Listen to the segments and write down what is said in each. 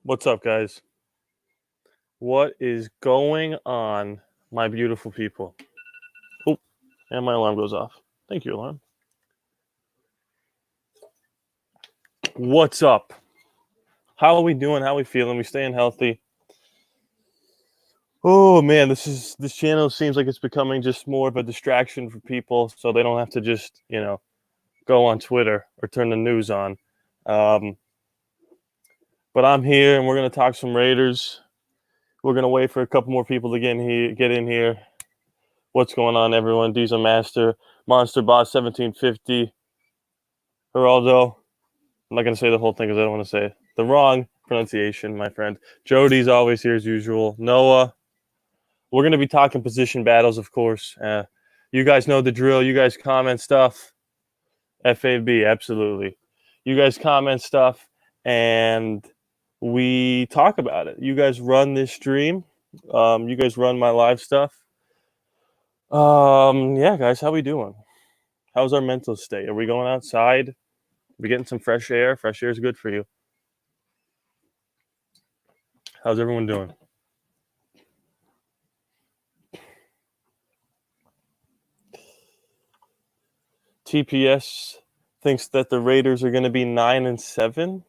What's up, guys? What is going on, my beautiful people? Oh, and my alarm goes off. Thank you, alarm. What's up? How are we doing? How are we feeling? We staying healthy? Oh man, this channel seems like it's becoming just more of a distraction for people, so they don't have to just go on Twitter or turn the news on. But I'm here, and we're gonna talk some Raiders. We're gonna wait for a couple more people to get in here. What's going on, everyone? Diesel Master, Monster Boss 1750, Geraldo. I'm not going to say the whole thing because I don't want to say the wrong pronunciation, my friend. Jody's always here as usual. Noah. We're going to be talking position battles, of course. You guys know the drill. You guys comment stuff. FAB, absolutely. You guys comment stuff, and we talk about it. You guys run this stream. You guys run my live stuff. Yeah, guys, how we doing? How's our mental state? Are we going outside? Are we getting some fresh air? Fresh air is good for you. How's everyone doing? TPS thinks that the Raiders are going to be 9-7.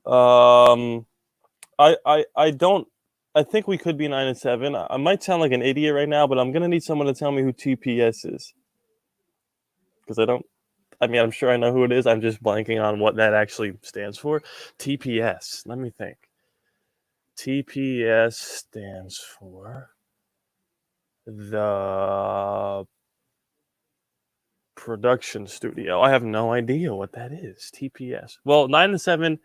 I don't. I think we could be 9-7. I might sound like an idiot right now, but I'm gonna need someone to tell me who TPS is, because I don't. I mean, I'm sure I know who it is. I'm just blanking on what that actually stands for. TPS. Let me think. TPS stands for the production studio. I have no idea what that is. TPS. Well, 9-7.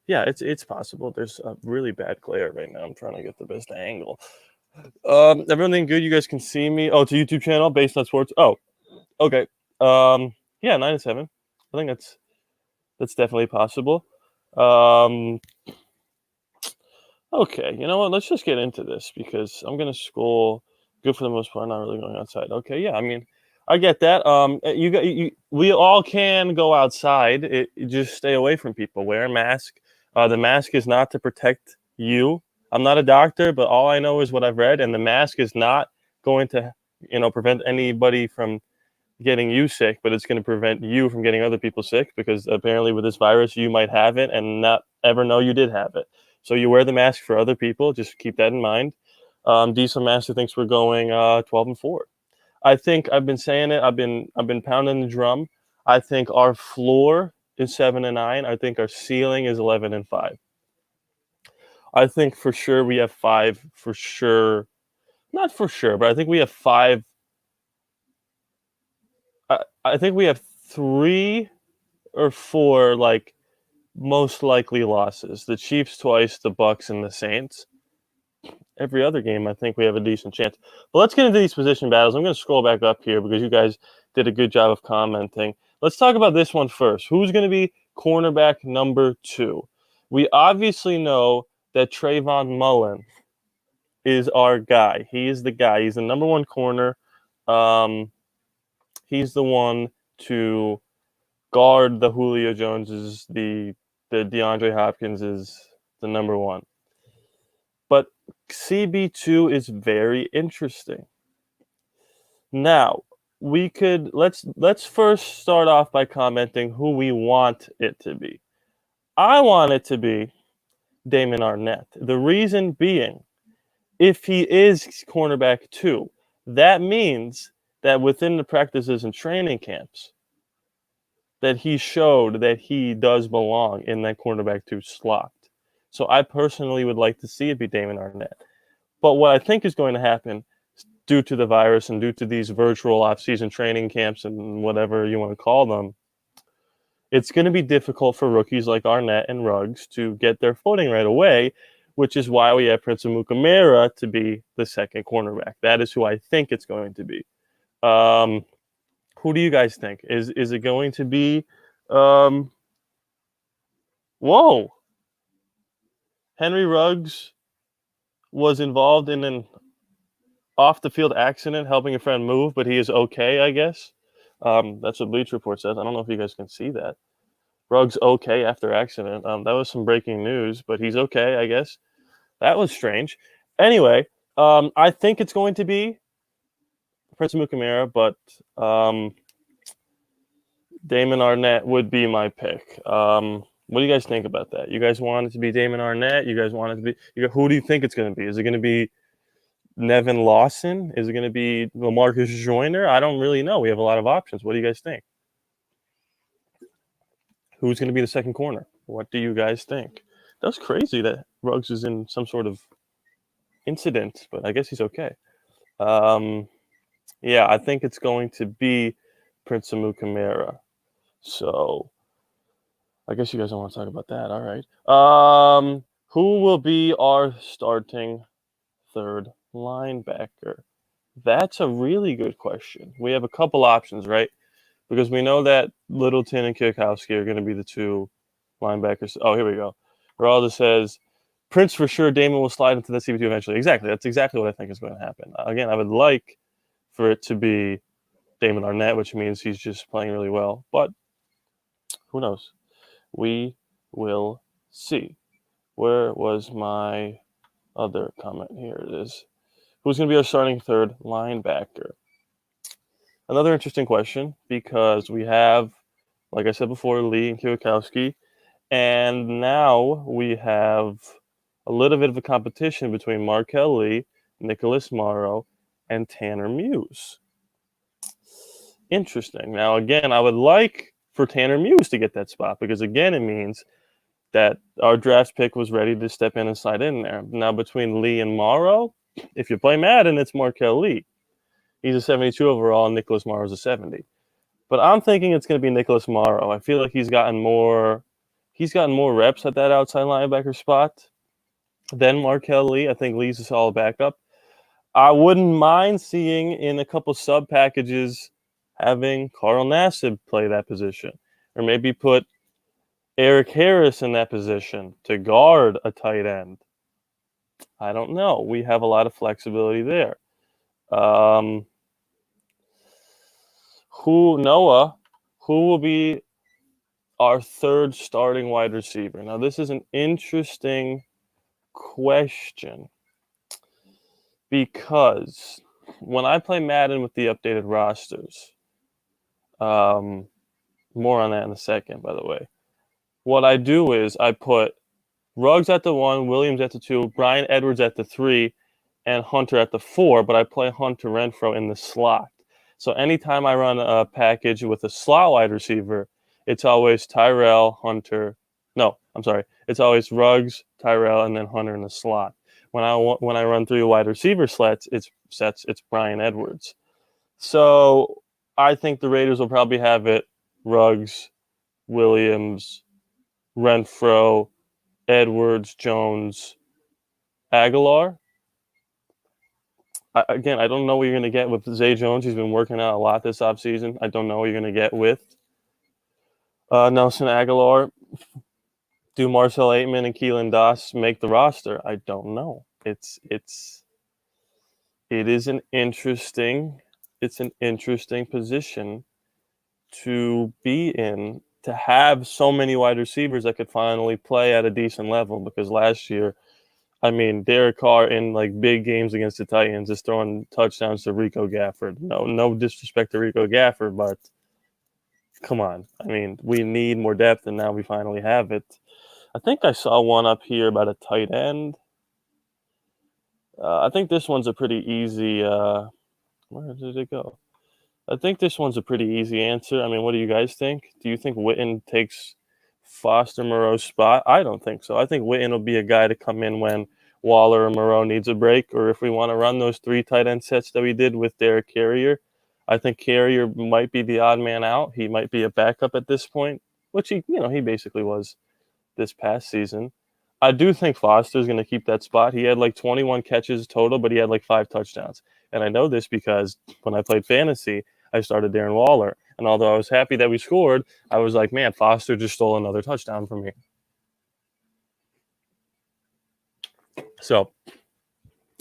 Yeah, it's possible. There's a really bad glare right now. I'm trying to get the best angle. Everything good? You guys can see me. Oh, it's a YouTube channel based on sports. Oh, okay. Yeah, 9-7. I think that's definitely possible. Okay, you know what? Let's just get into this because I'm gonna school. Good for the most part. Not really going outside. Okay, yeah. I mean, I get that. We all can go outside. Just stay away from people. Wear a mask. The mask is not to protect you. I'm not a doctor, but all I know is what I've read, and the mask is not going to, prevent anybody from getting you sick, but it's going to prevent you from getting other people sick because apparently with this virus, you might have it and not ever know you did have it. So you wear the mask for other people. Just keep that in mind. Diesel Master thinks we're going 12-4. I think I've been saying it. I've been pounding the drum. I think our floor is 7-9. I think our ceiling is 11-5. I think for sure we have 5 for sure. Not for sure, but I think we have 5. I think we have 3 or 4 like most likely losses. The Chiefs twice, the Bucks, and the Saints. Every other game, I think we have a decent chance. But let's get into these position battles. I'm going to scroll back up here because you guys did a good job of commenting. Let's talk about this one first. Who's going to be cornerback number 2? We obviously know that Trayvon Mullen is our guy. He is the guy. He's the number 1 corner. He's the one to guard the Julio Joneses. The DeAndre Hopkins is the number 1. But CB2 is very interesting. Now, let's first start off by commenting who we want it to be. I want it to be Damon Arnett. The reason being, if he is cornerback 2, that means that within the practices and training camps, that he showed that he does belong in that cornerback 2 slot. So I personally would like to see it be Damon Arnett. But what I think is going to happen due to the virus and due to these virtual off-season training camps and whatever you want to call them, it's going to be difficult for rookies like Arnett and Ruggs to get their footing right away, which is why we have Prince Amukamara to be the second cornerback. That is who I think it's going to be. Who do you guys think? Is it going to be whoa. Henry Ruggs was involved in an off-the-field accident helping a friend move, but he is okay, I guess. That's what Bleach Report says. I don't know if you guys can see that. Ruggs okay after accident. That was some breaking news, but he's okay, I guess. That was strange. Anyway, I think it's going to be Prince Mukamara, but Damon Arnett would be my pick. What do you guys think about that? You guys want it to be Damon Arnett? You guys want it to be? Who do you think it's going to be? Is it going to be Nevin Lawson? Is it going to be LaMarcus Joyner? I don't really know. We have a lot of options. What do you guys think? Who's going to be the second corner? What do you guys think? That's crazy that Ruggs is in some sort of incident, but I guess he's okay. Yeah, I think it's going to be Prince Mukamara. So I guess you guys don't want to talk about that. All right. Who will be our starting third linebacker? That's a really good question. We have a couple options, right? Because we know that Littleton and Kwiatkowski are going to be the two linebackers. Oh, here we go. Geraldo says, Prince for sure, Damon will slide into the CB2 eventually. Exactly. That's exactly what I think is going to happen. Again, I would like for it to be Damon Arnett, which means he's just playing really well. But who knows? We will see. Where was my other comment? Here it is. Who's going to be our starting third linebacker? Another interesting question because we have, like I said before, Lee and Kwiatkowski. And now we have a little bit of a competition between Markel Lee, Nicholas Morrow, and Tanner Muse. Interesting. Now, again, I would like for Tanner Muse to get that spot because, again, it means that our draft pick was ready to step in and slide in there. Now, between Lee and Morrow, if you play Madden, it's Markel Lee. He's a 72 overall, and Nicholas Morrow's a 70. But I'm thinking it's going to be Nicholas Morrow. I feel like he's gotten more reps at that outside linebacker spot than Markel Lee. I think Lee's a solid backup. I wouldn't mind seeing in a couple sub packages having Carl Nassib play that position, or maybe put Eric Harris in that position to guard a tight end. I don't know. We have a lot of flexibility there. Who will be our third starting wide receiver? Now, this is an interesting question because when I play Madden with the updated rosters, more on that in a second, by the way. What I do is I put Ruggs at the 1, Williams at the 2, Brian Edwards at the 3, and Hunter at the 4, but I play Hunter Renfrow in the slot. So anytime I run a package with a slot wide receiver, it's always Tyrell, Hunter. No, I'm sorry. It's always Ruggs, Tyrell, and then Hunter in the slot. When I run 3 wide receiver sets, it's Brian Edwards. So I think the Raiders will probably have it Ruggs, Williams, Renfrow, Edwards, Jones, Aguilar. I don't know what you're going to get with Zay Jones. He's been working out a lot this offseason. I don't know what you're going to get with Nelson Aguilar. Do Marcel Aitman and Keelan Doss make the roster? I don't know. It is an interesting position to be in, to have so many wide receivers that could finally play at a decent level, because last year, I mean, Derek Carr in like big games against the Titans is throwing touchdowns to Rico Gafford. No disrespect to Rico Gafford, but come on. I mean, we need more depth, and now we finally have it. I think I saw one up here about a tight end. I think this one's a pretty easy. Where did it go? I think this one's a pretty easy answer. I mean, what do you guys think? Do you think Witten takes Foster Moreau's spot? I don't think so. I think Witten will be a guy to come in when Waller or Moreau needs a break, or if we want to run those 3 tight end sets that we did with Derek Carrier. I think Carrier might be the odd man out. He might be a backup at this point, which he basically was this past season. I do think Foster's going to keep that spot. He had like 21 catches total, but he had like 5 touchdowns. And I know this because when I played fantasy, I started Darren Waller. And although I was happy that we scored, I was like, man, Foster just stole another touchdown from me. So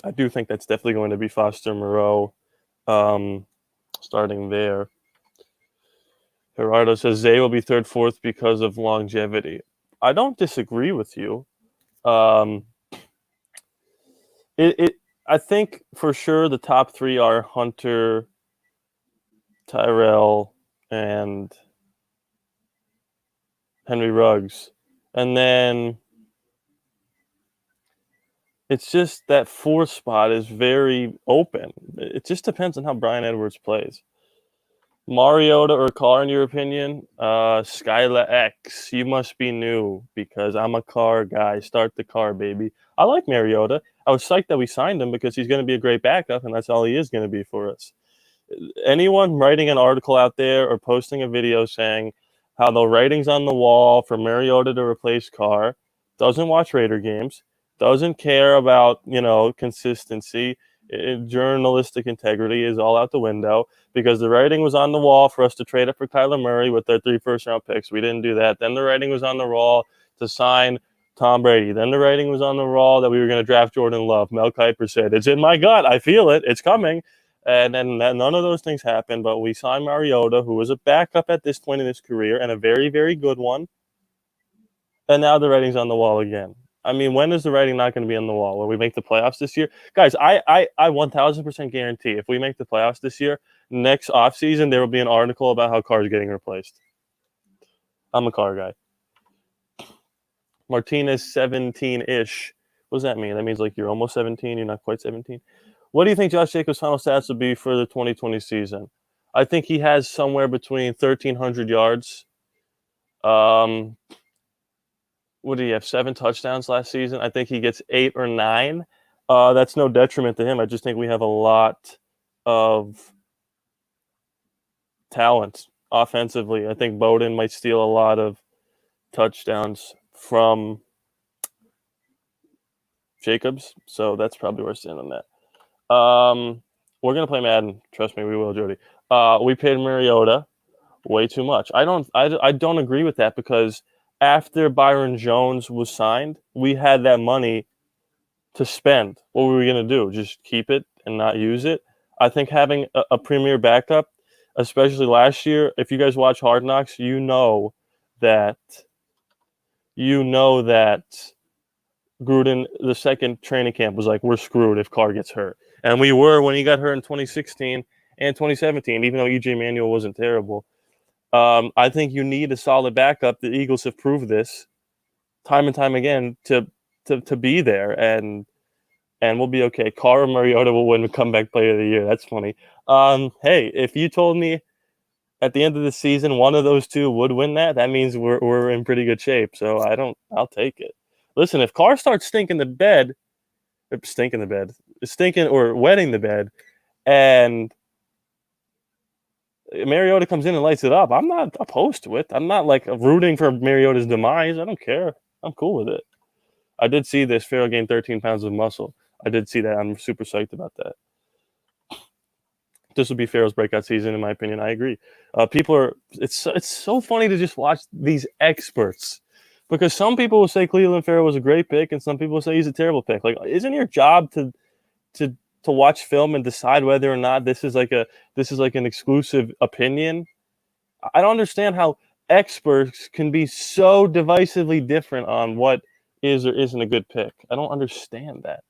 I do think that's definitely going to be Foster Moreau starting there. Gerardo says Zay will be third, fourth because of longevity. I don't disagree with you. Um, I think for sure the top three are Hunter, Tyrell, and Henry Ruggs. And then it's just that fourth spot is very open. It just depends on how Brian Edwards plays. Mariota or Carr, in your opinion? Skyla X, you must be new because I'm a Carr guy. Start the car, baby. I like Mariota. I was psyched that we signed him because he's going to be a great backup, and that's all he is going to be for us. Anyone writing an article out there or posting a video saying how the writing's on the wall for Mariota to replace Carr, doesn't watch Raider games, doesn't care about, consistency, journalistic integrity is all out the window because the writing was on the wall for us to trade up for Kyler Murray with their 3 first-round picks. We didn't do that. Then the writing was on the wall to sign Tom Brady. Then the writing was on the wall that we were going to draft Jordan Love. Mel Kiper said, "It's in my gut. I feel it. It's coming." And then none of those things happened, but we signed Mariota, who was a backup at this point in his career and a very, very good one. And now the writing's on the wall again. I mean, when is the writing not going to be on the wall? When we make the playoffs this year? Guys, I 1,000% guarantee if we make the playoffs this year, next offseason, there will be an article about how Carr's getting replaced. I'm a Carr guy. Martinez, 17-ish. What does that mean? That means like you're almost 17, you're not quite 17. What do you think Josh Jacobs' final stats will be for the 2020 season? I think he has somewhere between 1,300 yards. What did he have? 7 touchdowns last season. I think he gets 8 or 9. That's no detriment to him. I just think we have a lot of talent offensively. I think Bowden might steal a lot of touchdowns from Jacobs. So that's probably where I stand on that. We're gonna play Madden. Trust me, we will, Jody. We paid Mariota way too much. I don't agree with that because after Byron Jones was signed, we had that money to spend. What were we gonna do? Just keep it and not use it? I think having a premier backup, especially last year, if you guys watch Hard Knocks, you know that Gruden, the second training camp, was like, we're screwed if Carr gets hurt. And we were when he got hurt in 2016 and 2017, even though E.J. Manuel wasn't terrible. I think you need a solid backup. The Eagles have proved this time and time again to be there, and we'll be okay. Carr or Mariota will win the comeback player of the year. That's funny. Hey, if you told me at the end of the season one of those two would win that means we're in pretty good shape. So I'll take it. Listen, if Carr starts stinking or wetting the bed, and Mariota comes in and lights it up, I'm not opposed to it. I'm not like rooting for Mariota's demise. I don't care. I'm cool with it. I did see this. Farrell gained 13 pounds of muscle. I did see that. I'm super psyched about that. This will be Farrell's breakout season, in my opinion. I agree. It's so funny to just watch these experts. Because some people will say Cleveland Farrell was a great pick, and some people will say he's a terrible pick. Like, isn't your job to watch film and decide whether or not this is like an exclusive opinion? I don't understand how experts can be so divisively different on what is or isn't a good pick. I don't understand that.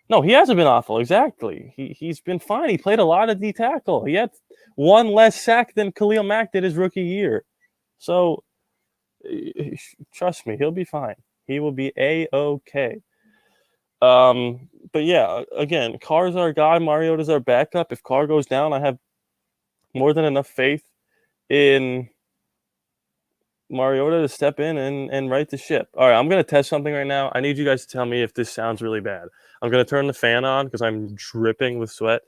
No, he hasn't been awful. Exactly. He's been fine. He played a lot of D tackle. He had 1 less sack than Khalil Mack did his rookie year. So trust me, he'll be fine. He will be A-okay. But yeah, again, Carr's our guy. Mariota's our backup. If Carr goes down, I have more than enough faith in Mariota to step in and right the ship. All right, I'm going to test something right now. I need you guys to tell me if this sounds really bad. I'm going to turn the fan on because I'm dripping with sweat.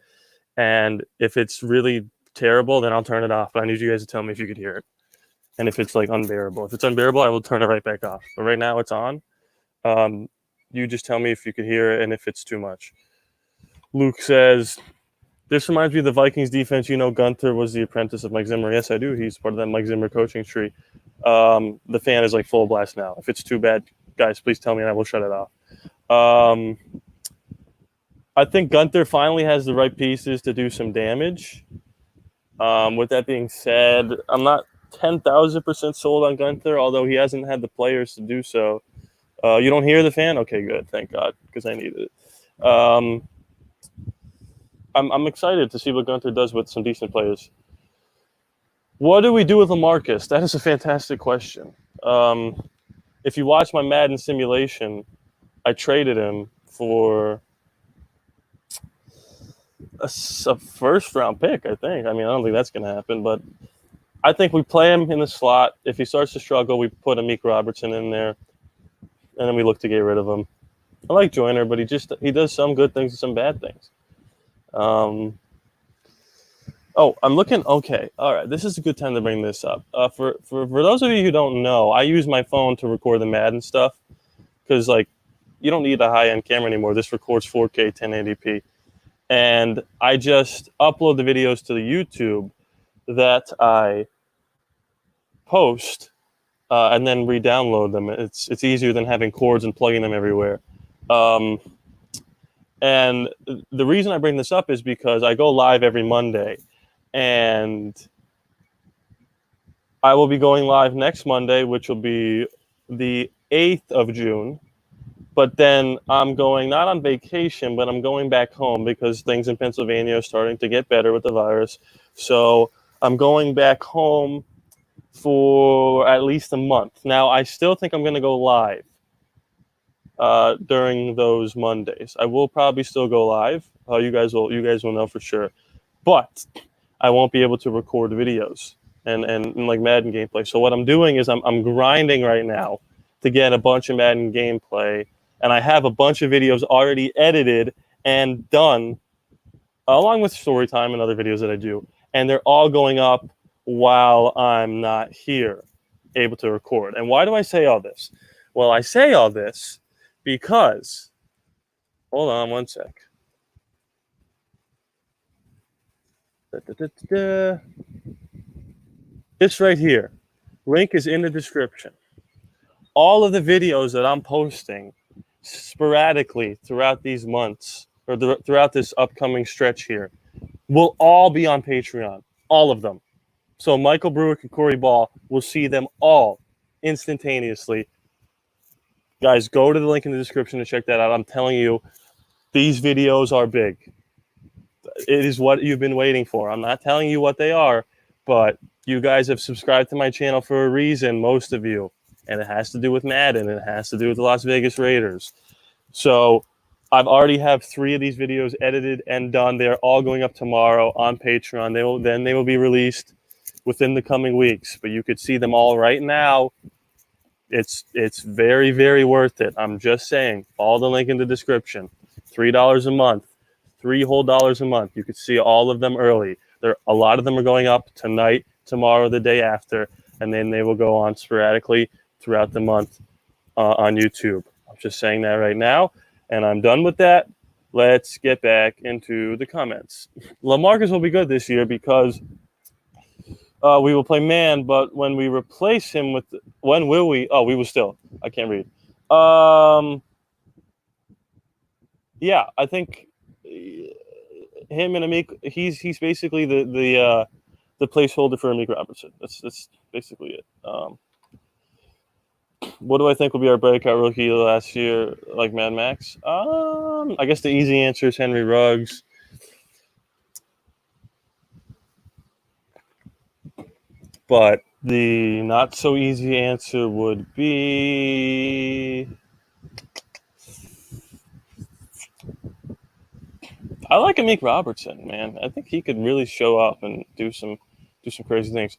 And if it's really terrible, then I'll turn it off. But I need you guys to tell me if you could hear it. And if it's like unbearable. If it's unbearable, I will turn it right back off. But right now it's on. You just tell me if you could hear it and if it's too much. Luke says, this reminds me of the Vikings defense. You know, Gunther was the apprentice of Mike Zimmer. Yes, I do. He's part of that Mike Zimmer coaching tree. The fan is like full blast now. If it's too bad, guys, please tell me and I will shut it off. I think Gunther finally has the right pieces to do some damage. With that being said, I'm not 10,000% sold on Gunther, although he hasn't had the players to do so. You don't hear the fan? Okay, good. Thank God, because I needed it. I'm excited to see what Gunther does with some decent players. What do we do with LaMarcus? That is a fantastic question. If you watch my Madden simulation, I traded him for a first round pick, I think. I mean, I don't think that's going to happen, but I think we play him in the slot. If he starts to struggle, we put Amik Robertson in there, and then we look to get rid of him. I like Joyner, but he does some good things and some bad things. I'm looking. Okay, all right. This is a good time to bring this up. For those of you who don't know, I use my phone to record the Madden stuff because you don't need a high-end camera anymore. This records 4K 1080p, and I just upload the videos to the YouTube that I post and then re-download them. It's easier than having cords and plugging them everywhere. And the reason I bring this up is because I go live every Monday, and I will be going live next Monday, which will be the 8th of June. But then I'm going not on vacation, but I'm going back home because things in Pennsylvania are starting to get better with the virus. So I'm going back home for at least a month. Now, I still think I'm going to go live during those Mondays. I will probably still go live. You guys will know for sure. But I won't be able to record videos and like Madden gameplay. So what I'm doing is I'm grinding right now to get a bunch of Madden gameplay, and I have a bunch of videos already edited and done, along with story time and other videos that I do, and they're all going up while I'm not here, able to record. And why do I say all this? Well, I say all this because, hold on one sec. This right here, link is in the description. All of the videos that I'm posting sporadically throughout these months, or throughout this upcoming stretch here, will all be on Patreon. All of them. So Michael Brewick and Corey Ball will see them all instantaneously. Guys, go to the link in the description to check that out. I'm telling you, these videos are big. It is what you've been waiting for. I'm not telling you what they are, but you guys have subscribed to my channel for a reason, most of you. And it has to do with Madden. It has to do with the Las Vegas Raiders. So I've already have 3 of these videos edited and done. They're all going up tomorrow on Patreon. They will be released within the coming weeks. But you could see them all right now. It's very, very worth it. I'm just saying. All the link in the description. $3 a month. $3 whole a month. You could see all of them early. A lot of them are going up tonight, tomorrow, the day after, and then they will go on sporadically throughout the month on YouTube. I'm just saying that right now, and I'm done with that. Let's get back into the comments. LaMarcus will be good this year because we will play man, but when we replace him with, when will we? Oh, we will still. I can't read. Yeah, I think him and Amik, he's basically the placeholder for Amik Robertson. That's basically it. What do I think will be our breakout rookie last year, like Mad Max? I guess the easy answer is Henry Ruggs. But the not so easy answer would be, I like Amik Robertson, man. I think he could really show up and do some crazy things.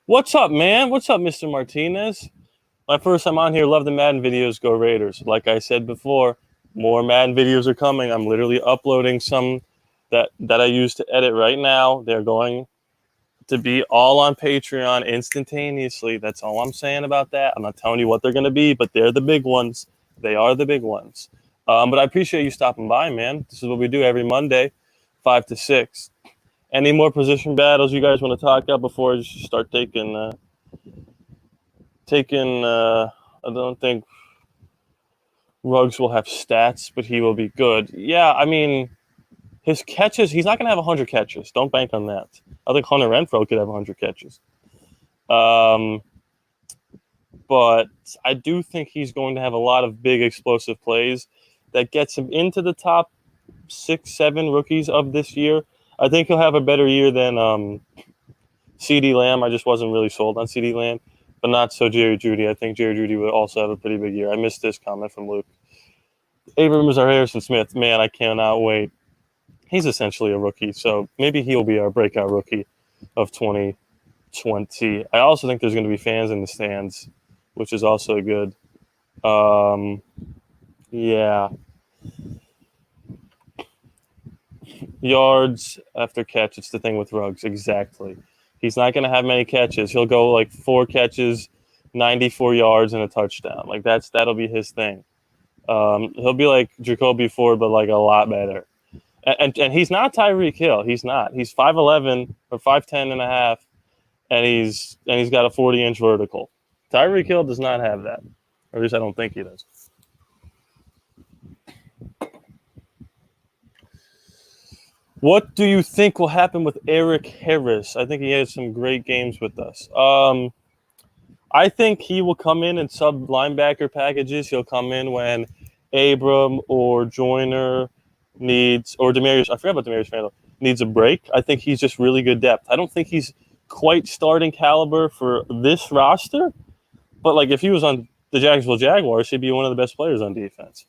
What's up, man? What's up, Mr. Martinez? My first time on here. Love the Madden videos. Go Raiders. Like I said before, more Madden videos are coming. I'm literally uploading some that I use to edit right now. They're going to be all on Patreon instantaneously. That's all I'm saying about that. I'm not telling you what they're going to be, but they're the big ones. They are the big ones. But I appreciate you stopping by, man. This is what we do every Monday, 5 to 6. Any more position battles you guys want to talk about before I just start taking I don't think Ruggs will have stats, but he will be good. Yeah, I mean, his catches, he's not going to have 100 catches. Don't bank on that. I think Hunter Renfrow could have 100 catches. But I do think he's going to have a lot of big explosive plays that gets him into the top 6, 7 rookies of this year. I think he'll have a better year than CeeDee Lamb. I just wasn't really sold on CeeDee Lamb, but not so Jerry Jeudy. I think Jerry Jeudy would also have a pretty big year. I missed this comment from Luke. Abrams or Harrison Smith, man, I cannot wait. He's essentially a rookie, so maybe he'll be our breakout rookie of 2020. I also think there's going to be fans in the stands, which is also good. Yeah. Yards after catch, it's the thing with Ruggs. Exactly. He's not going to have many catches. He'll go like 4 catches, 94 yards, and a touchdown. Like that'll be his thing. He'll be like Jacoby Ford, but like a lot better. And he's not Tyreek Hill. He's not. He's 5'11" or 5'10 and a half, and he's got a 40-inch vertical. Tyreek Hill does not have that. Or at least I don't think he does. What do you think will happen with Eric Harris? I think he had some great games with us. I think he will come in sub linebacker packages. He'll come in when Abram or Joyner needs, or Demarius, I forgot about Demarius Randall, needs a break. I think he's just really good depth. I don't think he's quite starting caliber for this roster, but like if he was on the Jacksonville Jaguars, he'd be one of the best players on defense.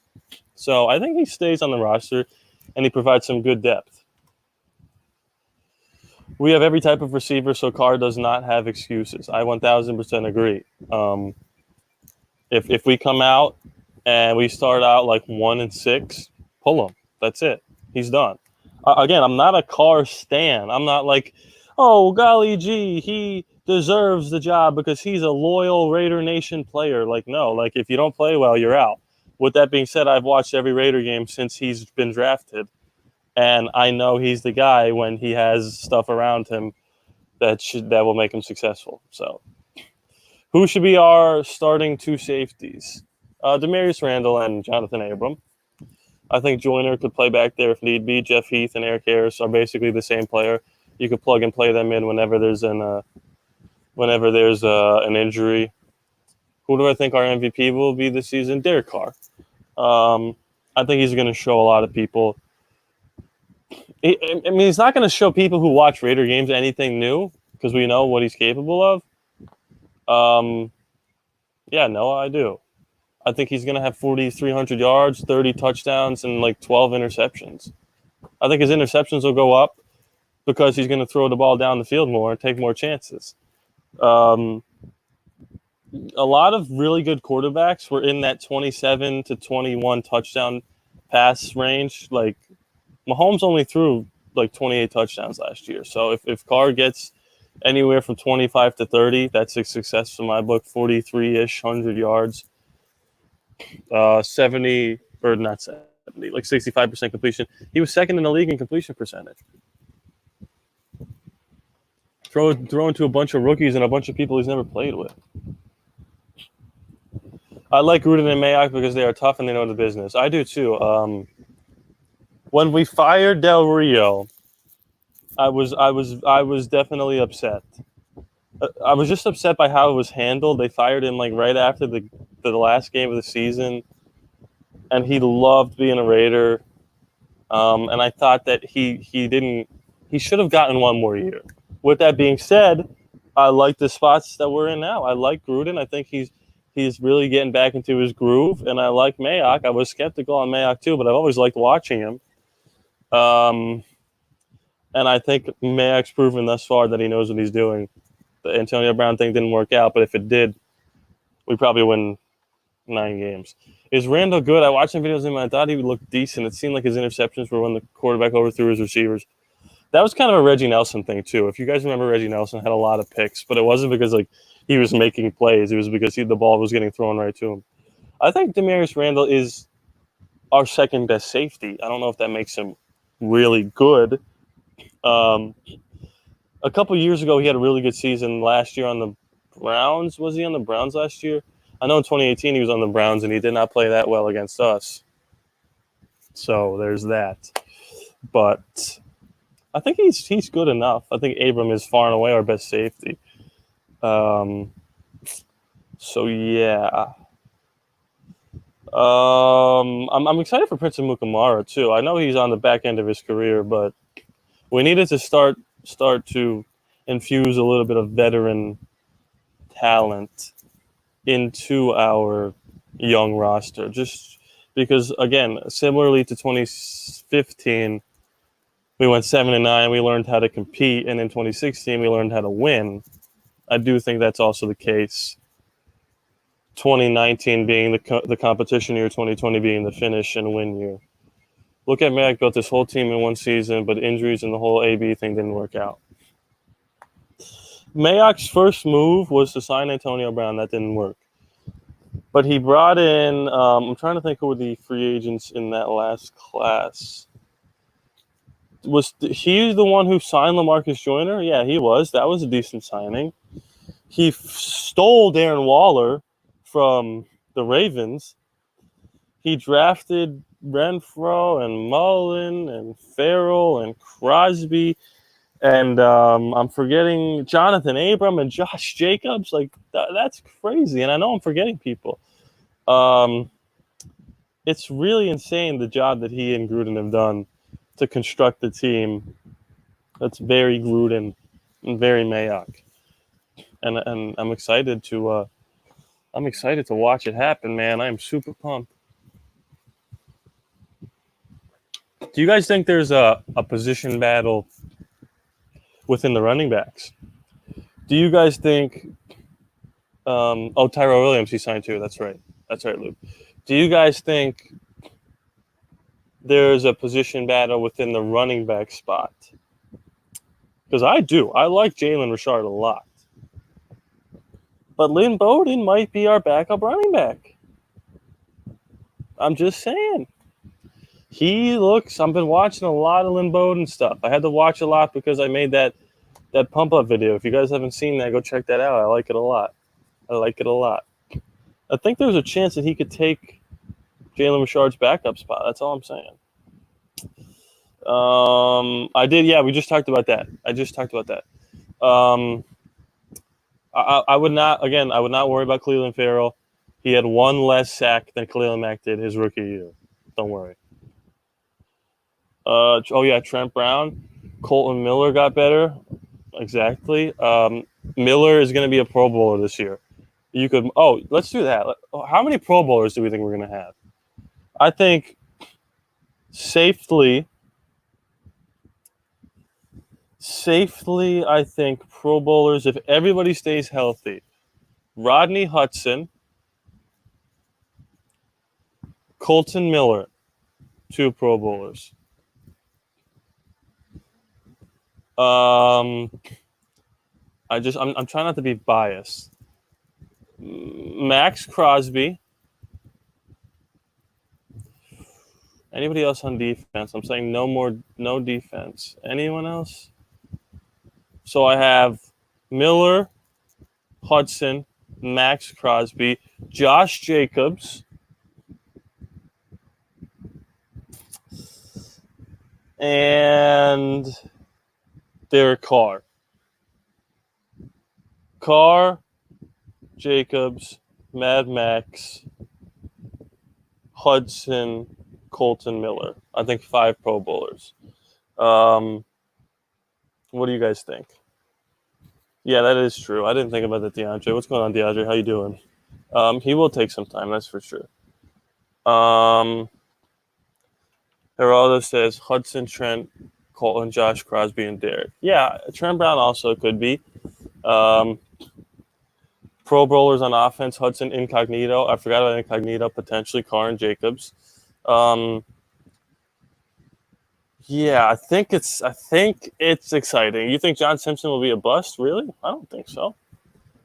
So I think he stays on the roster and he provides some good depth. We have every type of receiver, so Carr does not have excuses. I 1,000% agree. If we come out and we start out like 1-6, pull him. That's it. He's done. Again, I'm not a Carr stan. I'm not like, oh, golly gee, he deserves the job because he's a loyal Raider Nation player. Like, no. Like, if you don't play well, you're out. With that being said, I've watched every Raider game since he's been drafted. And I know he's the guy when he has stuff around him that will make him successful. So, who should be our starting 2 safeties? Demarius Randall and Jonathan Abram. I think Joyner could play back there if need be. Jeff Heath and Eric Harris are basically the same player. You could plug and play them in whenever there's an injury. Who do I think our MVP will be this season? Derek Carr. I think he's going to show a lot of people. I mean, he's not going to show people who watch Raider games anything new because we know what he's capable of. Yeah, no, I do. I think he's going to have 4,300 yards, 30 touchdowns, and like 12 interceptions. I think his interceptions will go up because he's going to throw the ball down the field more and take more chances. A lot of really good quarterbacks were in that 27 to 21 touchdown pass range. Like, Mahomes only threw like 28 touchdowns last year. So if Carr gets anywhere from 25 to 30, that's a success in my book. 43-ish, 100 yards, 70 or not 70, like 65% completion. He was second in the league in completion percentage. Throwing to a bunch of rookies and a bunch of people he's never played with. I like Gruden and Mayock because they are tough and they know the business. I do too. When we fired Del Rio, I was definitely upset. I was just upset by how it was handled. They fired him like right after the last game of the season, and he loved being a Raider. And I thought that he should have gotten one more year. With that being said, I like the spots that we're in now. I like Gruden. I think he's really getting back into his groove, and I like Mayock. I was skeptical on Mayock too, but I've always liked watching him. And I think Mayock's proven thus far that he knows what he's doing. The Antonio Brown thing didn't work out, but if it did, we probably win 9 games. Is Randall good? I watched some videos of him, and I thought he would look decent. It seemed like his interceptions were when the quarterback overthrew his receivers. That was kind of a Reggie Nelson thing, too. If you guys remember, Reggie Nelson had a lot of picks, but it wasn't because like he was making plays. It was because the ball was getting thrown right to him. I think Demarius Randall is our second best safety. I don't know if that makes him really good. A couple years ago, he had a really good season. Last year on the Browns. Was he on the Browns last year? I know in 2018 he was on the Browns, and he did not play that well against us. So there's that. But I think he's good enough. I think Abram is far and away our best safety. So yeah. I'm excited for Prince Mukamara too. I know he's on the back end of his career, but we needed to start to infuse a little bit of veteran talent into our young roster. Just because, again, similarly to 2015, we went 7-9. We learned how to compete, and in 2016, we learned how to win. I do think that's also the case. 2019 being the competition year, 2020 being the finish and win year. Look at Mac built this whole team in one season, but injuries and the whole AB thing didn't work out. Mayoc's first move was to sign Antonio Brown. That didn't work. But he brought in, I'm trying to think who were the free agents in that last class. Was he the one who signed LaMarcus Joyner? Yeah, he was. That was a decent signing. He stole Darren Waller from the Ravens. He drafted Renfro and Mullen and Farrell and Crosby. And I'm forgetting Jonathan Abram and Josh Jacobs. Like, that's crazy. And I know I'm forgetting people. It's really insane the job that he and Gruden have done to construct the team that's very Gruden and very Mayock. And I'm excited to watch it happen, man. I am super pumped. Do you guys think there's a position battle within the running backs? Do you guys think Tyrell Williams, he signed too. That's right, Luke. Do you guys think there's a position battle within the running back spot? Because I do. I like Jalen Richard a lot. But Lynn Bowden might be our backup running back. I'm just saying. I've been watching a lot of Lynn Bowden stuff. I had to watch a lot because I made that pump-up video. If you guys haven't seen that, go check that out. I like it a lot. I think there's a chance that he could take Jalen Richard's backup spot. That's all I'm saying. I did. Yeah, we just talked about that. I would not worry about Cleveland Farrell. He had one less sack than Khalil Mack did his rookie year. Don't worry. Trent Brown. Colton Miller got better. Exactly. Miller is going to be a Pro Bowler this year. Let's do that. How many Pro Bowlers do we think we're going to have? I think safely, I think Pro Bowlers, if everybody stays healthy, Rodney Hudson, Colton Miller, 2 Pro Bowlers. I'm trying not to be biased. Max Crosby. Anybody else on defense? I'm saying no defense. Anyone else? So I have Miller, Hudson, Max Crosby, Josh Jacobs, and Derek Carr. Jacobs, Mad Max, Hudson, Colton Miller. I think 5 Pro Bowlers. What do you guys think? Yeah, that is true. I didn't think about that, DeAndre. What's going on, DeAndre? How you doing? He will take some time, that's for sure. Geraldo says Hudson, Trent, Colton, Josh, Crosby, and Derek. Yeah, Trent Brown also could be. Pro Bowlers on offense, Hudson, Incognito. I forgot about Incognito, potentially Carr and Jacobs. Yeah, I think it's exciting. You think John Simpson will be a bust? Really? I don't think so.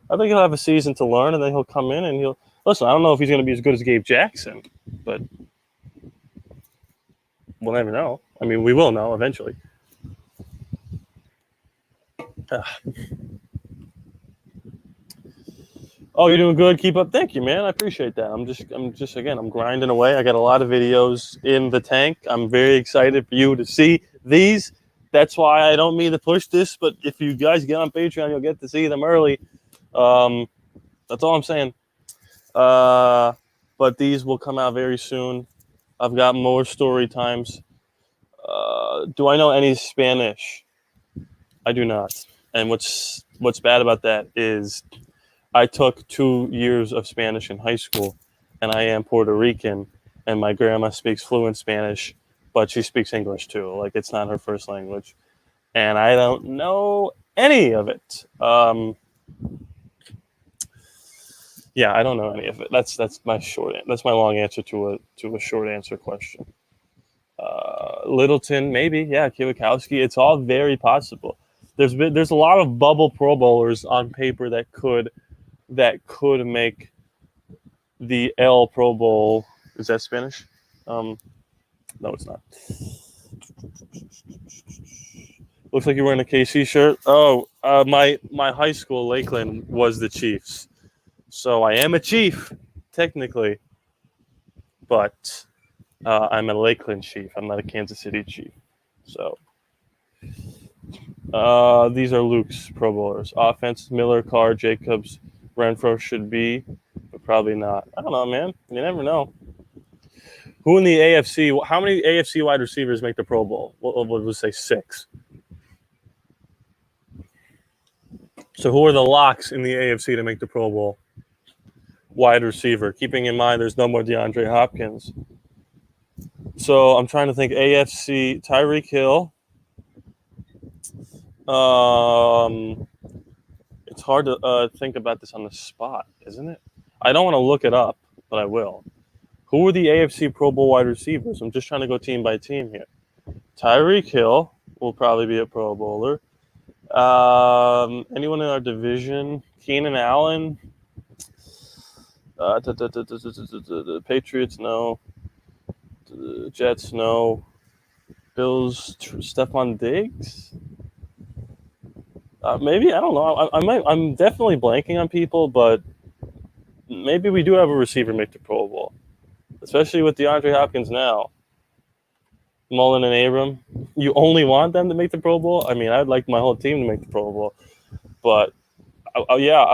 I think he'll have a season to learn, and then he'll come in and he'll listen. I don't know if he's going to be as good as Gabe Jackson, but we'll never know. I mean, we will know eventually. Oh, you're doing good. Keep up. Thank you, man. I appreciate that. I'm grinding away. I got a lot of videos in the tank. I'm very excited for you to see these. That's why I don't mean to push this, but if you guys get on Patreon, you'll get to see them early. That's all I'm saying. But these will come out very soon. I've got more story times. Do I know any Spanish? I do not. And what's bad about that is I took 2 years of Spanish in high school, and I am Puerto Rican, and my grandma speaks fluent Spanish, but she speaks English too. Like, it's not her first language, and I don't know any of it. Yeah, I don't know any of it. That's my that's my long answer to a short answer question. Littleton, maybe, yeah, Kwiatkowski. It's all very possible. There's a lot of bubble Pro Bowlers on paper that could make the L Pro Bowl. Is that Spanish? No, it's not. Looks like you're wearing a KC shirt. Oh, my high school, Lakeland, was the Chiefs, so I am a Chief technically, but I'm a Lakeland Chief. I'm not a Kansas City Chief. So these are Luke's Pro Bowlers. Offense: Miller, Carr, Jacobs, Renfro should be, but probably not. I don't know, man. You never know. Who in the AFC? How many AFC wide receivers make the Pro Bowl? We'll say 6. So who are the locks in the AFC to make the Pro Bowl? Wide receiver. Keeping in mind there's no more DeAndre Hopkins. So I'm trying to think. AFC: Tyreek Hill. It's hard to think about this on the spot, isn't it? I don't want to look it up, but I will. Who are the AFC Pro Bowl wide receivers? I'm just trying to go team by team here. Tyreek Hill will probably be a Pro Bowler. Anyone in our division? Keenan Allen. The Patriots, no. The Jets, no. Bills, Stephon Diggs. Maybe, I don't know. I'm definitely blanking on people, but maybe we do have a receiver make the Pro Bowl, especially with DeAndre Hopkins now. Mullen and Abram. You only want them to make the Pro Bowl? I mean, I'd like my whole team to make the Pro Bowl, but we have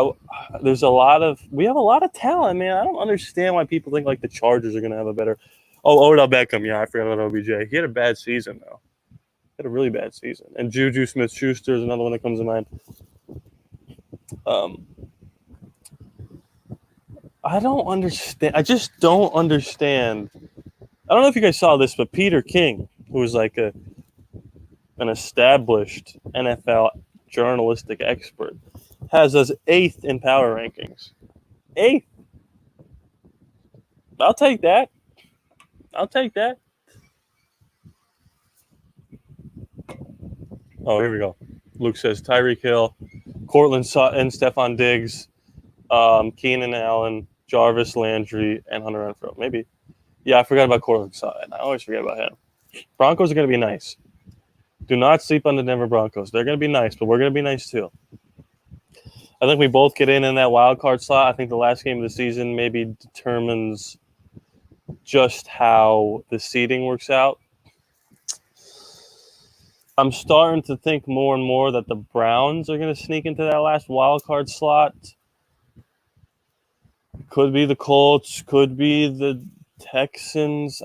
a lot of talent, man. I don't understand why people think like the Chargers are going to have a better. Oh, Odell Beckham. Yeah, I forgot about OBJ. He had a bad season though. He had a really bad season. And Juju Smith-Schuster is another one that comes to mind. I don't understand. I just don't understand. I don't know if you guys saw this, but Peter King, who is like an established NFL journalistic expert, has us 8th in power rankings. 8th. I'll take that. Oh, here we go. Luke says Tyreek Hill, Cortland Sutton, Stephon Diggs, Keenan Allen, Jarvis Landry, and Hunter Renfrow. Maybe. Yeah, I forgot about Cortland Sutton. I always forget about him. Broncos are going to be nice. Do not sleep on the Denver Broncos. They're going to be nice, but we're going to be nice too. I think we both get in that wild card slot. I think the last game of the season maybe determines just how the seeding works out. I'm starting to think more and more that the Browns are going to sneak into that last wild card slot. Could be the Colts. Could be the Texans.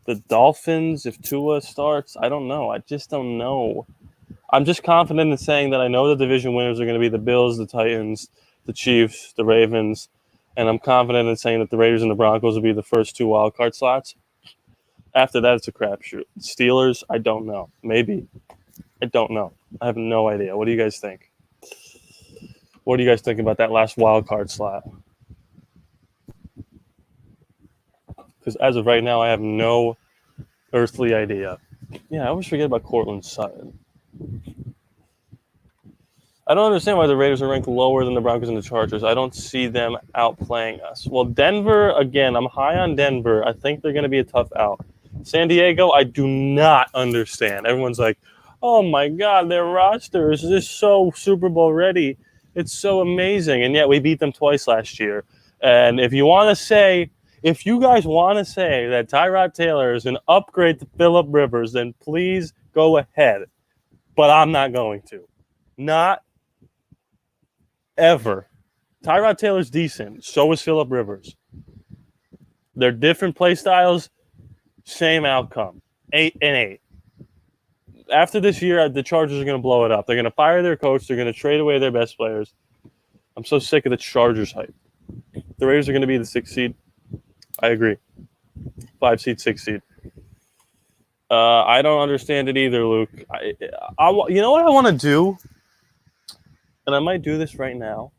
The Dolphins, if Tua starts. I don't know. I just don't know. I'm just confident in saying that I know the division winners are going to be the Bills, the Titans, the Chiefs, the Ravens, and I'm confident in saying that the Raiders and the Broncos will be the first 2 wild card slots. After that, it's a crapshoot. Steelers, I don't know. Maybe. I don't know. I have no idea. What do you guys think? What do you guys think about that last wild card slot? Because as of right now, I have no earthly idea. Yeah, I always forget about Cortland Sutton. I don't understand why the Raiders are ranked lower than the Broncos and the Chargers. I don't see them outplaying us. Well, Denver, again, I'm high on Denver. I think they're going to be a tough out. San Diego, I do not understand. Everyone's like, oh my God, their roster is just so Super Bowl ready. It's so amazing. And yet we beat them twice last year. And if you guys want to say that Tyrod Taylor is an upgrade to Phillip Rivers, then please go ahead. But I'm not going to. Not ever. Tyrod Taylor's decent. So is Phillip Rivers. They're different play styles, same outcome. 8-8. After this year, the Chargers are going to blow it up. They're going to fire their coach. They're going to trade away their best players. I'm so sick of the Chargers hype. The Raiders are going to be the 6th seed. I agree. 5 seed, 6 seed. I don't understand it either, Luke. You know what I want to do? And I might do this right now.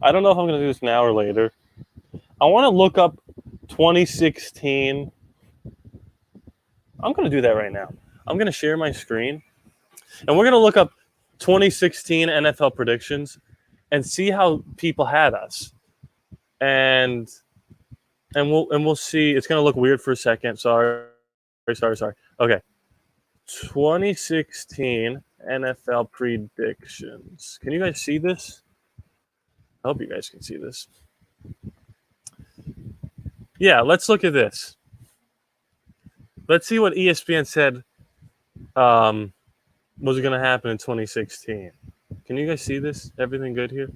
I don't know if I'm going to do this now or later. I want to look up 2016. I'm going to do that right now. I'm going to share my screen. And we're going to look up 2016 NFL predictions and see how people had us. And we'll see. It's going to look weird for a second. Sorry. Okay. 2016 NFL predictions. Can you guys see this? I hope you guys can see this. Yeah, let's look at this. Let's see what ESPN said was going to happen in 2016. Can you guys see this? Everything good here?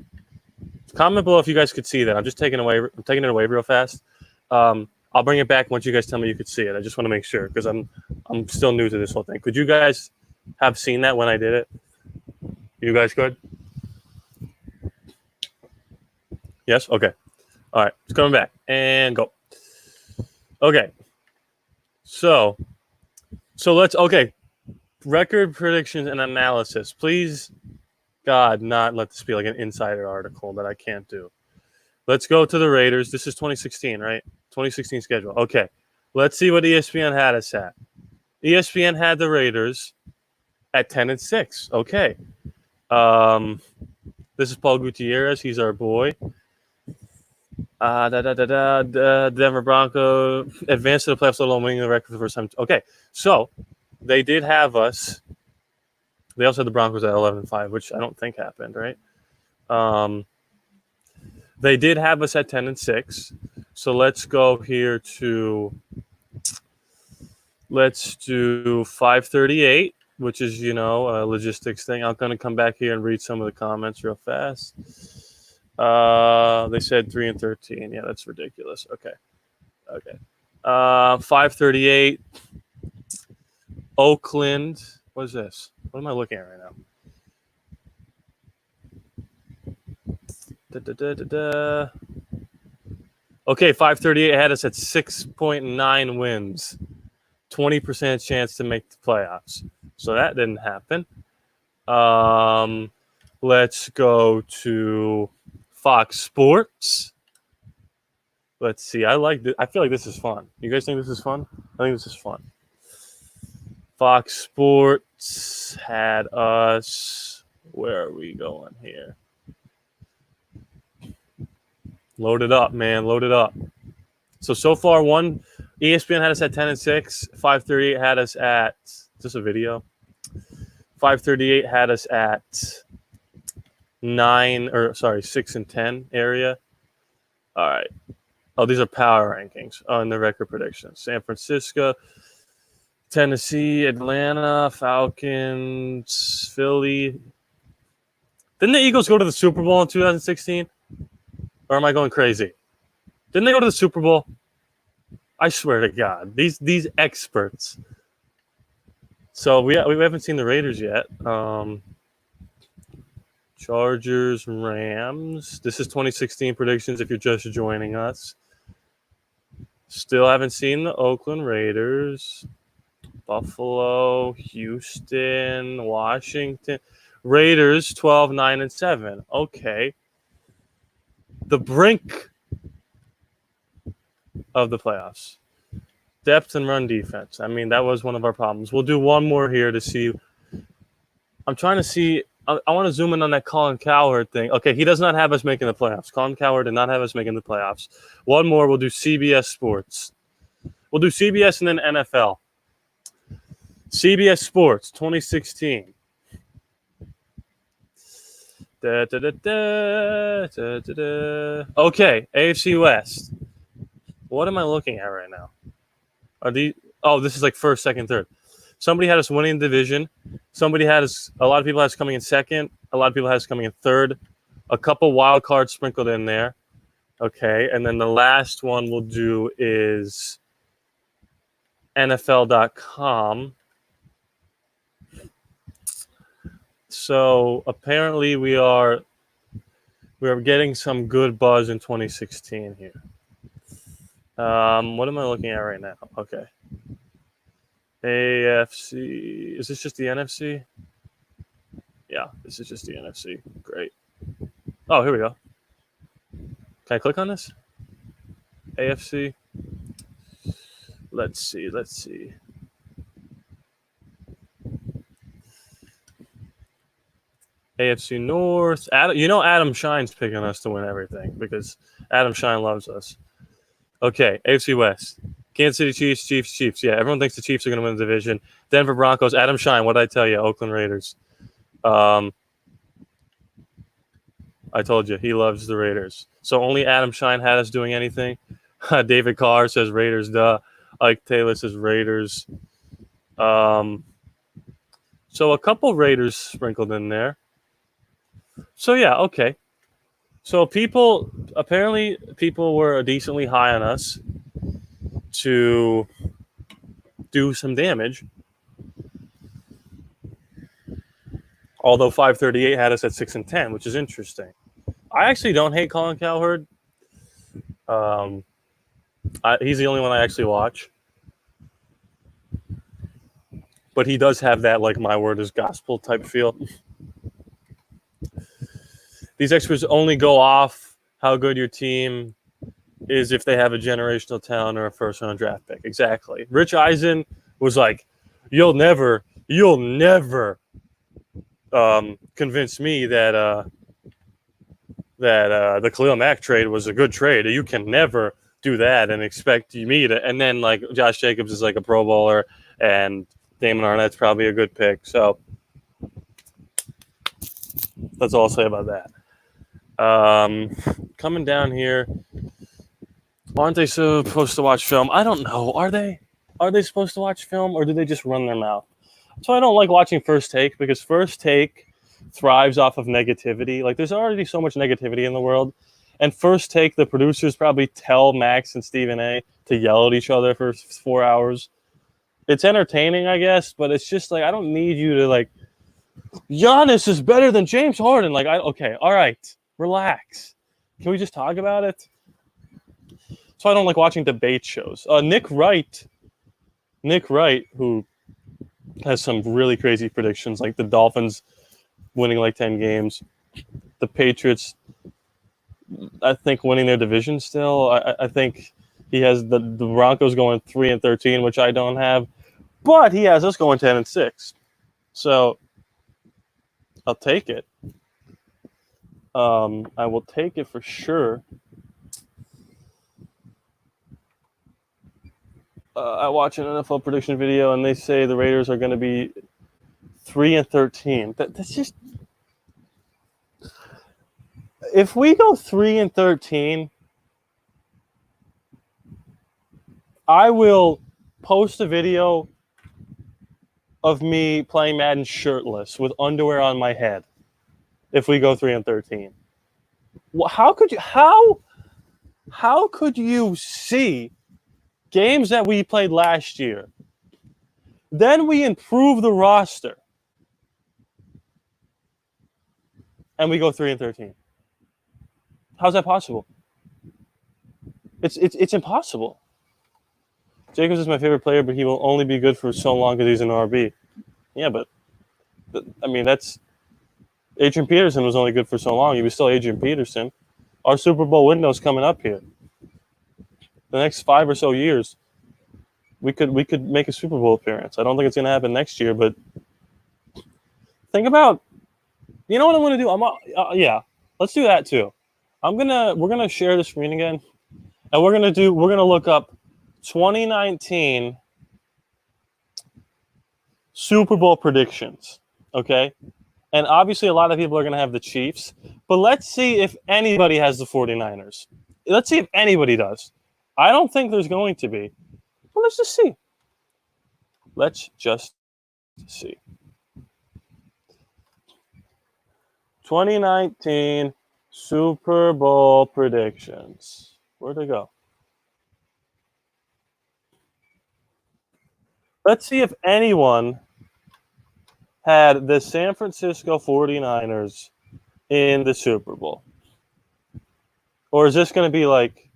Comment below if you guys could see that. I'm taking it away real fast. I'll bring it back once you guys tell me you could see it. I just want to make sure because I'm still new to this whole thing. Could you guys have seen that when I did it? You guys good? Yes? Okay. All right. It's coming back. And go. Okay. So let's, okay. Record predictions and analysis. Please, God, not let this be like an insider article that I can't do. Let's go to the Raiders. This is 2016, right? 2016 schedule. Okay. Let's see what ESPN had us at. ESPN had the Raiders at 10-6. Okay. This is Paul Gutierrez. He's our boy. Denver Bronco advanced to the playoffs, let alone winning the record for the first time. Okay. So they did have us. They also had the Broncos at 11-5, which I don't think happened, right? They did have us at 10-6. So let's go here to, let's do 538, which is, a logistics thing. I'm going to come back here and read some of the comments real fast. They said 3-13. Yeah, that's ridiculous. Okay. 538. Oakland. What is this? What am I looking at right now? Okay, 538 had us at 6.9 wins. 20% chance to make the playoffs. So that didn't happen. Let's go to Fox Sports. Let's see. I feel like this is fun. You guys think this is fun? I think this is fun. Fox Sports had us. Where are we going here? Load it up, man. Load it up. So far, ESPN had us at 10-6. 538 had us at. Is this a video? 538 had us at 6-10 area. All right. Oh, these are power rankings on the record predictions. San Francisco, Tennessee, Atlanta, Falcons, Philly. Didn't the Eagles go to the Super Bowl in 2016? Or am I going crazy? Didn't they go to the Super Bowl? I swear to God, these experts. So we haven't seen the Raiders yet. Chargers, Rams. This is 2016 predictions if you're just joining us. Still haven't seen the Oakland Raiders. Buffalo, Houston, Washington. Raiders 12-9-7. Okay. The brink of the playoffs. Depth and run defense. I mean, that was one of our problems. We'll do one more here to see. I'm trying to see. I want to zoom in on that Colin Cowherd thing. Okay, he does not have us making the playoffs. Colin Cowherd did not have us making the playoffs. One more. We'll do CBS Sports. We'll do CBS and then NFL. CBS Sports 2016. Okay, AFC West. What am I looking at right now? This is like first, second, third. Somebody had us winning the division. Somebody had us. A lot of people had us coming in second. A lot of people had us coming in third. A couple wild cards sprinkled in there. Okay, and then the last one we'll do is NFL.com. So apparently we are getting some good buzz in 2016 here. What am I looking at right now? Okay. AFC. Is this just the NFC? Yeah, this is just the NFC. Great. Oh, here we go. Can I click on this? AFC. Let's see. AFC North. Adam Shine's picking us to win everything because Adam Shine loves us. Okay, AFC West. Kansas City Chiefs. Yeah, everyone thinks the Chiefs are going to win the division. Denver Broncos. Adam Shine. What did I tell you? Oakland Raiders. I told you he loves the Raiders. So only Adam Shine had us doing anything. David Carr says Raiders. Duh. Ike Taylor says Raiders. So a couple Raiders sprinkled in there. So yeah, okay. So apparently people were decently high on us to do some damage. Although 538 had us at 6-10, which is interesting. I actually don't hate Colin Cowherd. He's the only one I actually watch. But he does have that, like, my word is gospel type feel. These experts only go off how good your team is if they have a generational talent or a first-round draft pick. Exactly. Rich Eisen was like, you'll never convince me that the Khalil Mack trade was a good trade. You can never do that and expect me to. And then, like, Josh Jacobs is like a Pro Bowler, and Damon Arnett's probably a good pick. So that's all I'll say about that. Coming down here, aren't they supposed to watch film? I don't know. Are they? Are they supposed to watch film, or do they just run their mouth? So I don't like watching First Take because First Take thrives off of negativity. Like, there's already so much negativity in the world. And First Take, the producers probably tell Max and Stephen A to yell at each other for 4 hours. It's entertaining, I guess, but it's just like, I don't need you to, like, Giannis is better than James Harden. Like, okay, all right, relax. Can we just talk about it? So I don't like watching debate shows. Nick Wright, who has some really crazy predictions, like the Dolphins winning like 10 games, the Patriots, I think, winning their division still. I think he has the Broncos going 3-13, which I don't have, but he has us going 10-6. So I'll take it. I will take it for sure. I watch an NFL prediction video, and they say the Raiders are going to be 3-13. That's just, if we go 3-13, I will post a video of me playing Madden shirtless with underwear on my head. If we go 3-13, how could you see games that we played last year? Then we improve the roster, and we go 3-13. How's that possible? It's impossible. Jacobs is my favorite player, but he will only be good for so long because he's an RB. Yeah, but I mean, that's Adrian Peterson was only good for so long. He was still Adrian Peterson. Our Super Bowl window's coming up here. The next 5 or so years, we could make a Super Bowl appearance. I don't think it's going to happen next year, but think about, you know what I'm going to do? Yeah, let's do that too. We're gonna share the screen again, and we're gonna look up 2019 Super Bowl predictions. Okay. And obviously, a lot of people are going to have the Chiefs. But let's see if anybody has the 49ers. Let's see if anybody does. I don't think there's going to be. But let's just see. Let's just see. 2019 Super Bowl predictions. Where'd they go? Let's see if anyone had the San Francisco 49ers in the Super Bowl. Or is this going to be like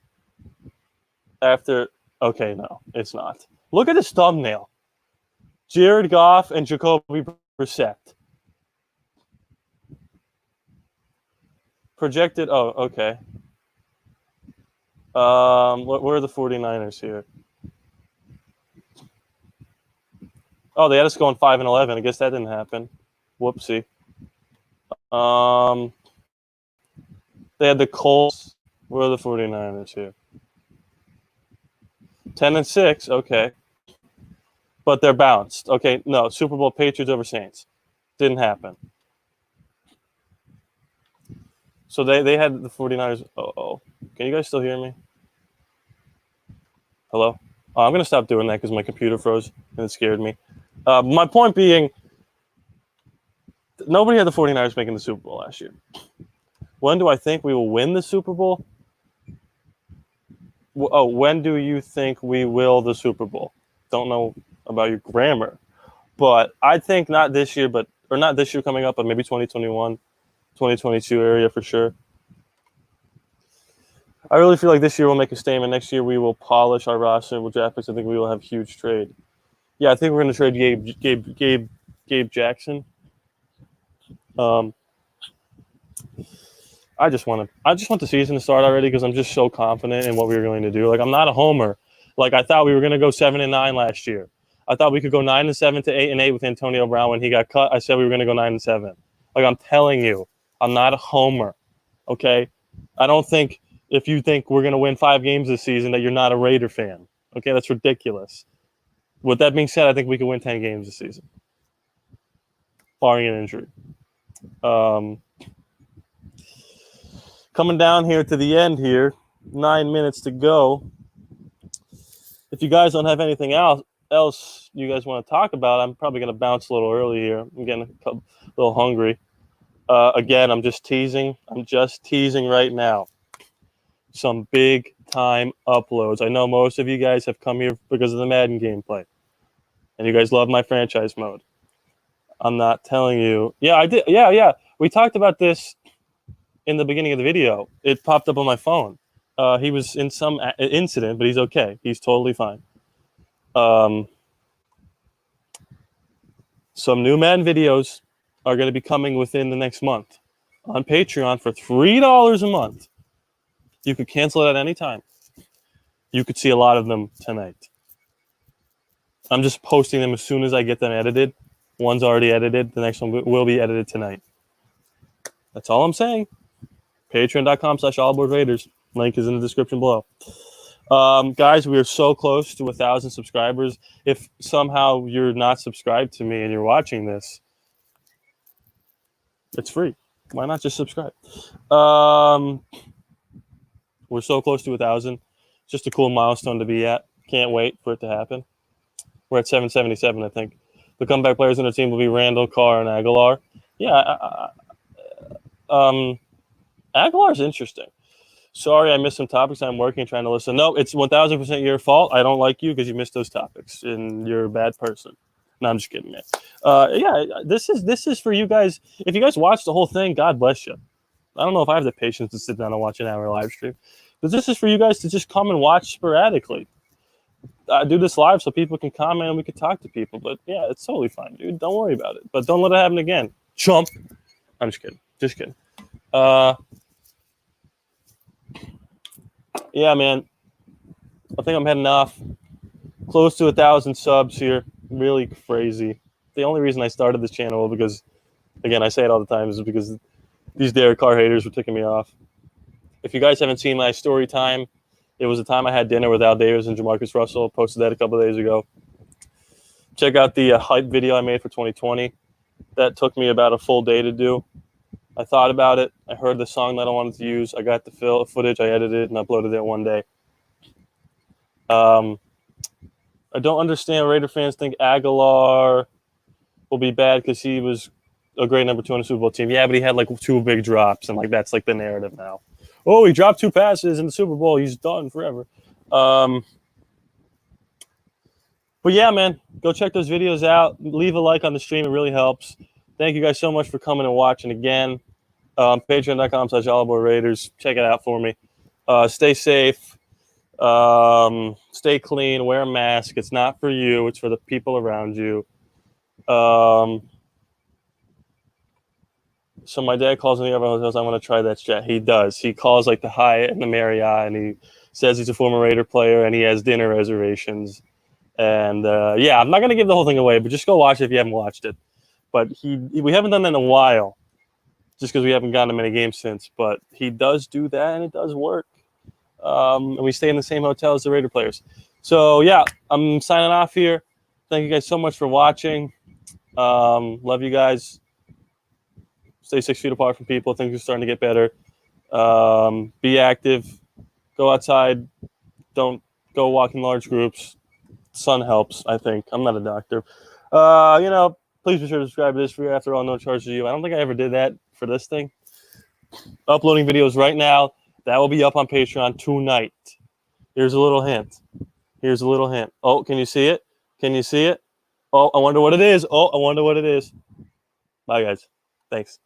after? Okay, no, it's not. Look at this thumbnail. Jared Goff and Jacoby Brissett. Projected. Oh, okay. Where are the 49ers here? Oh, they had us going 5-11. I guess that didn't happen. Whoopsie. They had the Colts. Where are the 49ers here? 10-6. Okay. But they're bounced. Okay, no. Super Bowl Patriots over Saints. Didn't happen. So they had the 49ers. Oh. Can you guys still hear me? Hello? Oh, I'm going to stop doing that because my computer froze and it scared me. My point being, nobody had the 49ers making the Super Bowl last year. When do I think we will win the Super Bowl? Oh, when do you think we will the Super Bowl? Don't know about your grammar. But I think not this year, or not this year coming up, but maybe 2021, 2022 area for sure. I really feel like this year we'll make a statement. Next year we will polish our roster. We'll draft picks. I think we will have a huge trade. Yeah, I think we're going to trade Gabe Jackson. I just want the season to start already because I'm just so confident in what we were going to do. Like, I'm not a homer. Like, I thought we were going to go 7-9 last year. I thought we could go 9-7 to 8-8 with Antonio Brown when he got cut. I said we were going to go 9-7. Like, I'm telling you, I'm not a homer. Okay, I don't think if you think we're going to win 5 games this season that you're not a Raider fan. Okay, that's ridiculous. With that being said, I think we could win 10 games this season, barring an injury. Coming down here to the end here, 9 minutes to go. If you guys don't have anything else you guys want to talk about, I'm probably going to bounce a little early here. I'm getting a little hungry. Again, I'm just teasing. I'm just teasing right now. Some big time uploads. I know most of you guys have come here because of the Madden gameplay, and you guys love my franchise mode. I'm not telling you. Yeah, I did. Yeah. We talked about this in the beginning of the video. It popped up on my phone. He was in some incident, but he's okay. He's totally fine. Some new Madden videos are going to be coming within the next month on Patreon for $3 a month. You could cancel it at any time. You could see a lot of them tonight. I'm just posting them as soon as I get them edited. One's already edited. The next one will be edited tonight. That's all I'm saying. Patreon.com/AllAboardRaiders. Link is in the description below. Guys, we are so close to 1,000 subscribers. If somehow you're not subscribed to me and you're watching this, it's free. Why not just subscribe? We're so close to 1,000. Just a cool milestone to be at. Can't wait for it to happen. We're at 777, I think. The comeback players in our team will be Randall, Carr, and Aguilar. Yeah, Aguilar's interesting. Sorry, I missed some topics. I'm working, trying to listen. No, it's 1,000% your fault. I don't like you because you missed those topics, and you're a bad person. No, I'm just kidding, man. Yeah, this is for you guys. If you guys watch the whole thing, God bless you. I don't know if I have the patience to sit down and watch an hour live stream, but this is for you guys to just come and watch sporadically. I do this live so people can comment and we can talk to people. But yeah, it's totally fine, dude. Don't worry about it. But don't let it happen again. Chump. I'm just kidding. Just kidding. Yeah, man. I think I'm heading off. Close to 1,000 subs here. Really crazy. The only reason I started this channel because, again, I say it all the time, is because these Derek Carr haters were ticking me off. If you guys haven't seen my story time, it was the time I had dinner with Al Davis and Jamarcus Russell. Posted that a couple of days ago. Check out the hype video I made for 2020. That took me about a full day to do. I thought about it. I heard the song that I wanted to use. I got the footage. I edited it and uploaded it one day. I don't understand. Raider fans think Aguilar will be bad because he was a great number 2 on the Super Bowl team. Yeah, but he had like 2 big drops, and like that's like the narrative now. Oh, he dropped 2 passes in the Super Bowl. He's done forever. But yeah, man, go check those videos out. Leave a like on the stream. It really helps. Thank you guys so much for coming and watching again. Patreon.com/AllAboardRaiders. Check it out for me. Stay safe. Stay clean. Wear a mask. It's not for you. It's for the people around you. So my dad calls me over hotels. I want to try that jet. He does. He calls like the Hyatt and the Marriott, and he says he's a former Raider player and he has dinner reservations. And yeah, I'm not gonna give the whole thing away, but just go watch it if you haven't watched it. But we haven't done that in a while, just because we haven't gotten to many games since. But he does do that, and it does work. And we stay in the same hotel as the Raider players. So yeah, I'm signing off here. Thank you guys so much for watching. Love you guys. Stay 6 feet apart from people. Things are starting to get better. Be active. Go outside. Don't go walk in large groups. Sun helps, I think. I'm not a doctor. Please be sure to subscribe to this for After All, no charge to you. I don't think I ever did that for this thing. Uploading videos right now. That will be up on Patreon tonight. Here's a little hint. Here's a little hint. Oh, can you see it? Can you see it? Oh, I wonder what it is. Oh, I wonder what it is. Bye, guys. Thanks.